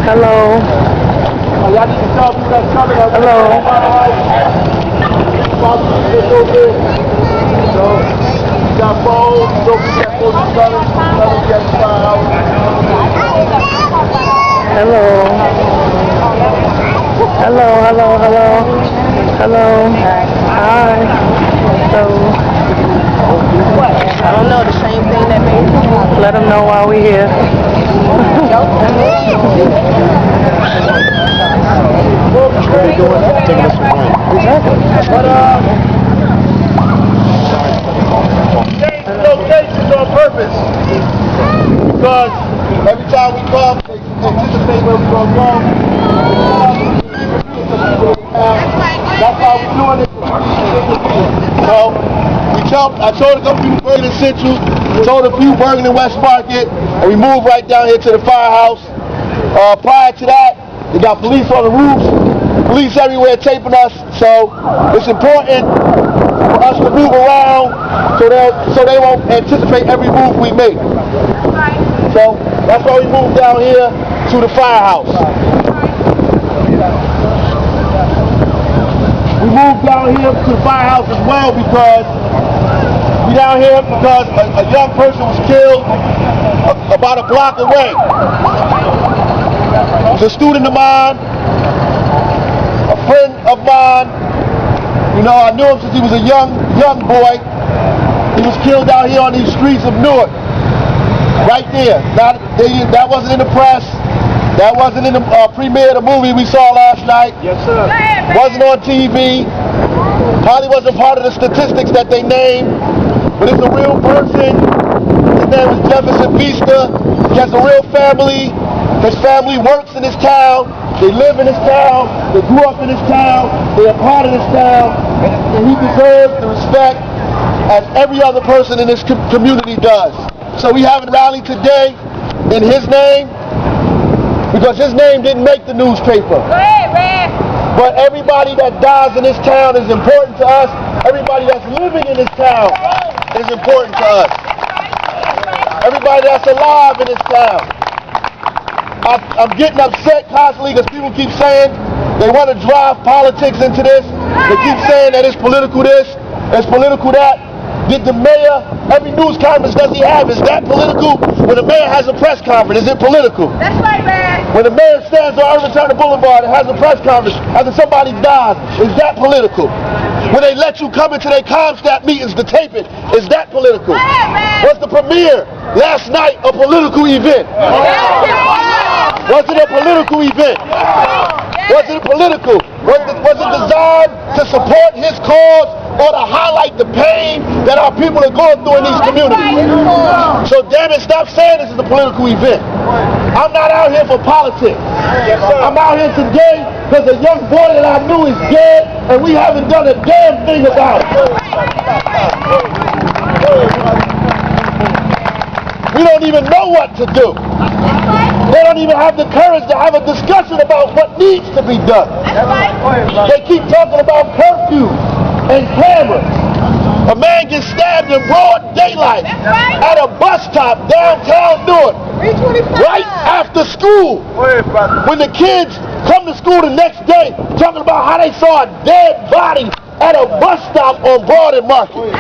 Hello. Y'all need to tell people that's coming. Hello. So, you got phones, don't forget phones coming. Hello. Hello, hello, hello. Hello. Hi. So, I don't know, the same thing that made you. let them know why we're here. Change locations on purpose. Because every time we come, they anticipate where we're going to go. That's how we're doing it. So, I told a couple people Bergen Central, told a few Bergen and West Market, and we moved right down here to the firehouse. Prior to that, they got police on the roofs, police everywhere taping us, so it's important for us to move around so they won't anticipate every move we make. So that's why we moved down here to the firehouse. We moved down here to the firehouse as well because we down here because a young person was killed about a block away. It's a student of mine, a friend of mine. You know, I knew him since he was a young boy. He was killed out here on these streets of Newark. Right there. That wasn't in the press. That wasn't in the premiere of the movie we saw last night. Yes, sir. Wasn't on TV. Probably wasn't part of the statistics that they named. But it's a real person. His name is Jefferson Vista. He has a real family. His family works in this town. They live in this town. They grew up in this town. They're a part of this town. And he deserves the respect as every other person in this community does. So we have a rally today in his name because his name didn't make the newspaper. But everybody that dies in this town is important to us. Everybody that's living in this town is important to us. Everybody that's alive in this town. I'm getting upset constantly because people keep saying they want to drive politics into this. They keep saying that it's political this, it's political that. Did the mayor, every news conference does he have, is that political? When the mayor has a press conference, is it political? That's right, man. When the mayor stands on Irving Turner Boulevard and has a press conference after somebody dies, is that political? When they let you come into their Comstat meetings to tape it, is that political? Was the premiere last night a political event? Was it a political event? Was it political? Was it designed to support his cause or to highlight the pain that our people are going through in these communities? So damn it, stop saying this is a political event. I'm not out here for politics. I'm out here today because a young boy that I knew is dead and we haven't done a damn thing about it. We don't even know what to do. They don't even have the courage to have a discussion about what needs to be done. They keep talking about curfew and cameras. A man gets stabbed in broad daylight at a bus stop downtown Newark right after school. When the kids come to school the next day talking about how they saw a dead body at a bus stop on Broad and Market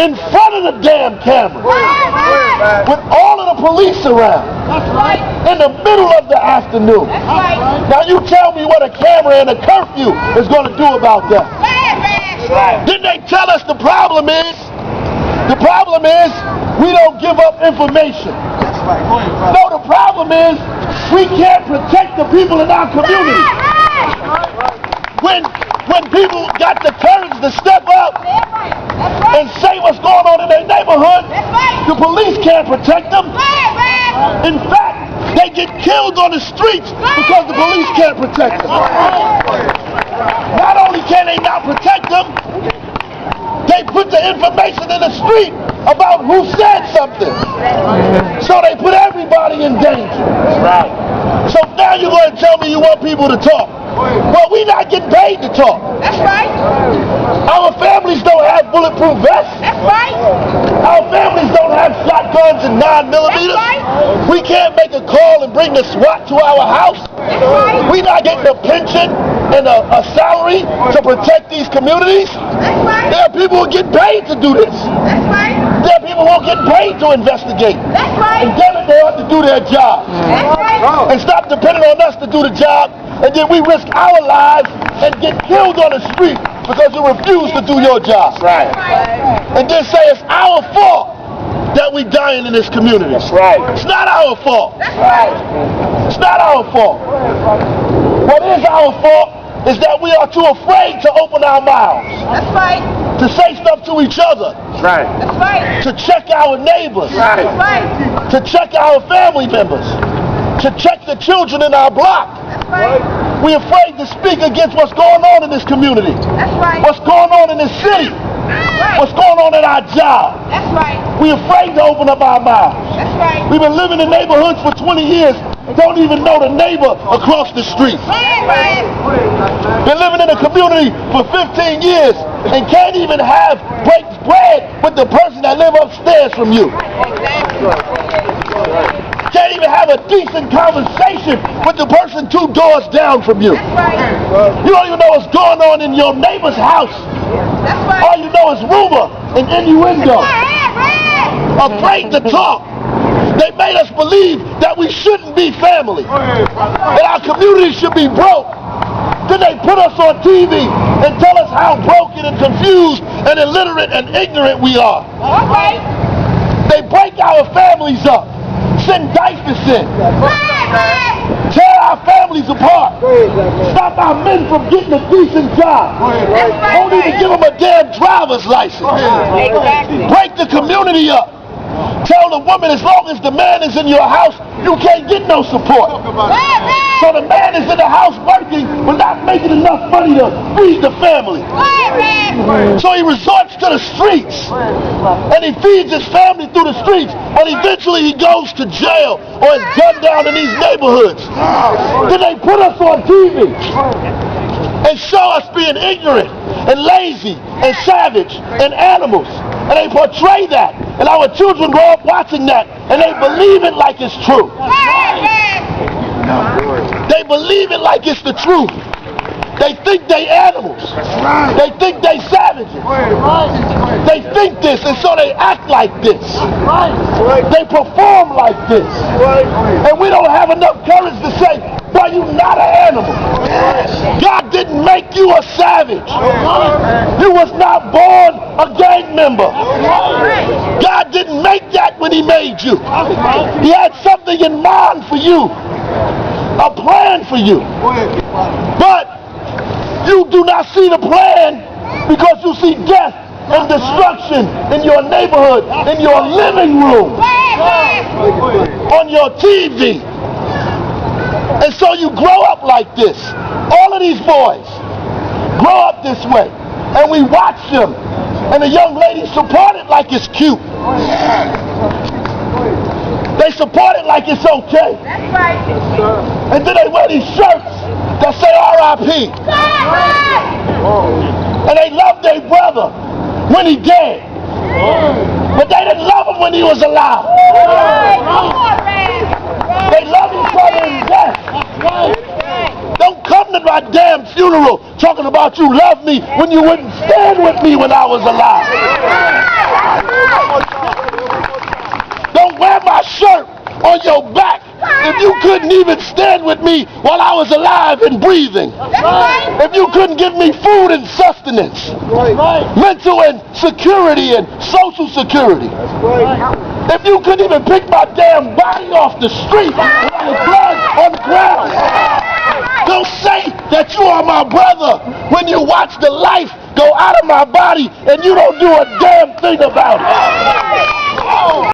in front of the damn camera with all of the police around in the middle of the afternoon. Now you tell me what a camera and a curfew is going to do about that. Didn't they tell us the problem is we don't give up information. No, the problem is we can't protect the people in our community. When people got the courage to step up and say what's going on in their neighborhood, the police can't protect them. In fact, they get killed on the streets because the police can't protect them. Not only can they not protect them, they put the information in the street about who said something. So they put everybody in danger. So now you're going and tell me you want people to talk. Well, we not getting paid to talk. That's right. Our families don't have bulletproof vests. That's right. Our families don't have shotguns and 9mm. That's right. We can't make a call and bring the SWAT to our house. That's right. We not getting a pension and a salary to protect these communities. That's right. There are people who get paid to do this. That's right. There are people who get paid to investigate. That's right. And damn it, they ought to do their job. That's right. And stop depending on us to do the job, and then we risk our lives and get killed on the street because you refuse to do your job. Right. And then say it's our fault that we dying in this community. That's right. It's not our fault. That's right. It's not our fault. What is our fault is that we are too afraid to open our mouths, That's right. to say stuff to each other, Right. That's right. to check our neighbors, Right. That's right. to check our family members, to check the children in our block. That's right. We're afraid to speak against what's going on in this community, That's right. what's going on in this city, what's going on in our job. That's right. We're afraid to open up our mouths. That's right. We've been living in neighborhoods for 20 years, don't even know the neighbor across the street. That's right. Been living in a community for 15 years and can't even break bread with the person that live upstairs from you. Can't even have a decent conversation with the person 2 doors down from you. That's right. You don't even know what's going on in your neighbor's house. That's right. All you know is rumor and innuendo. Afraid to talk. They made us believe that we shouldn't be family, that our community should be broke. Then they put us on TV and tell us how broken and confused and illiterate and ignorant we are. All right. They break our families up, send DICE in, tear our families apart, stop our men from getting a decent job, won't even give them a damn driver's license, Exactly. break the community up. Tell the woman as long as the man is in your house, you can't get no support. So the man is in the house working but not making enough money to feed the family. So he resorts to the streets and he feeds his family through the streets, but eventually he goes to jail or is gunned down in these neighborhoods. Then they put us on TV and show us being ignorant and lazy and savage and animals. And they portray that. And our children grow up watching that. And they believe it like it's true. They believe it like it's the truth. They think they animals. They think they savages. They think this, and so they act like this. They perform like this. And we don't have enough courage to say, boy, you're not an animal. God didn't make you a savage. You was not born a gang member. God didn't make that when he made you. He had something in mind for you. A plan for you. But you do not see the plan because you see death and destruction in your neighborhood, in your living room, on your TV. And so you grow up like this. All of these boys grow up this way. And we watch them. And the young ladies support it like it's cute. They support it like it's okay. That's right. And then they wear these shirts that say R.I.P. And they love their brother when he dead. But they didn't love him when he was alive. They love each other in death. Don't come to my damn funeral talking about you love me when you wouldn't stand with me when I was alive. Don't wear my shirt on your back if you couldn't even stand with me while I was alive and breathing. If you couldn't give me food and sustenance, mental and security and social security. If you couldn't even pick my damn body off the street when I was blood on the ground. Don't say that you are my brother when you watch the life go out of my body and you don't do a damn thing about it.